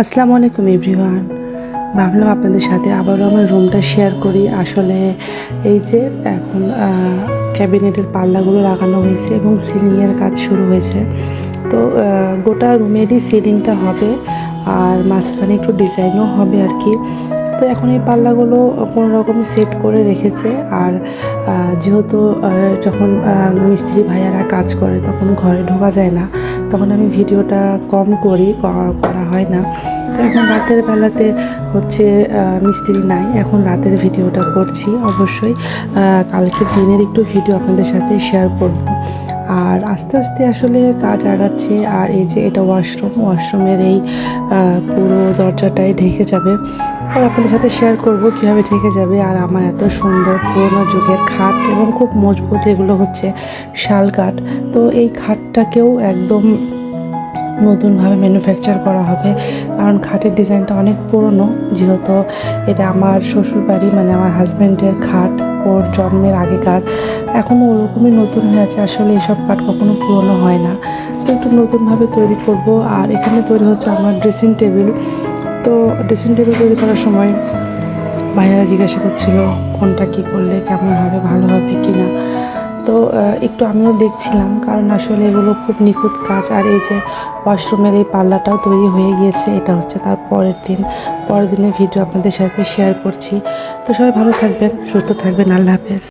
আসসালামু আলাইকুম এভরিওয়ান। ভাবলাম আপনাদের সাথে আবারও আমার রুমটা শেয়ার করি। আসলে এই যে এখন ক্যাবিনেটের পাল্লাগুলো লাগানো হয়েছে এবং সিলিংয়ের কাজ শুরু হয়েছে। তো গোটা রুমেরই সিলিংটা হবে আর মাঝখানে একটু ডিজাইনও হবে আর কি। তো এখন এই পাল্লাগুলো কোনো রকম সেট করে রেখেছে। আর যেহেতু যখন মিস্ত্রি ভাইয়ারা কাজ করে তখন ঘরে ঢোকা যায় না, তখন আমি ভিডিওটা কম করি, করা হয় না। তো এখন রাতের বেলাতে হচ্ছে মিস্ত্রি নাই, এখন রাতের ভিডিওটা করছি। অবশ্যই কালকে দিনের একটু ভিডিও আপনাদের সাথে শেয়ার করব। আর আস্তে আস্তে আসলে কাজ আগাচ্ছে। আর এই যে এটা ওয়াশরুমের এই পুরো দরজাটাই ঢেকে যাবে। আর আপনাদের সাথে শেয়ার করব কীভাবে ঢেকে যাবে। আর আমার এত সুন্দর পুরোনো যুগের খাট এবং খুব মজবুত, এগুলো হচ্ছে শাল কাঠ। তো এই খাটটাকেও একদম নতুনভাবে ম্যানুফ্যাকচার করা হবে, কারণ খাটের ডিজাইনটা অনেক পুরনো। যেহেতু এটা আমার শ্বশুরবাড়ি, মানে আমার হাজব্যান্ডের খাট, ওর জন্মের আগেকার, এখনও ওরকমই নতুন হয়ে আছে। আসলে এসব কাঠ কখনো পুরনো হয় না। তো একটু নতুনভাবে তৈরি করব। আর এখানে তৈরি হচ্ছে আমার ড্রেসিং টেবিল। তো ড্রেসিং টেবিল তৈরি করার সময় ভাইয়ারা জিজ্ঞাসা করছিল কোনটা কী করলে কেমন হবে, ভালো হবে কি না। তো একটু আমিও দেখছিলাম, কারণ আসলে এগুলো খুব নিখুঁত কাজ। আর এই যে ওয়াশরুমের এই পাল্লাটাও তৈরি হয়ে গিয়েছে, এটা হচ্ছে তার পরের দিনের ভিডিও আপনাদের সাথে শেয়ার করছি। তো সবাই ভালো থাকবেন, সুস্থ থাকবেন, আল্লাহ হাফেজ।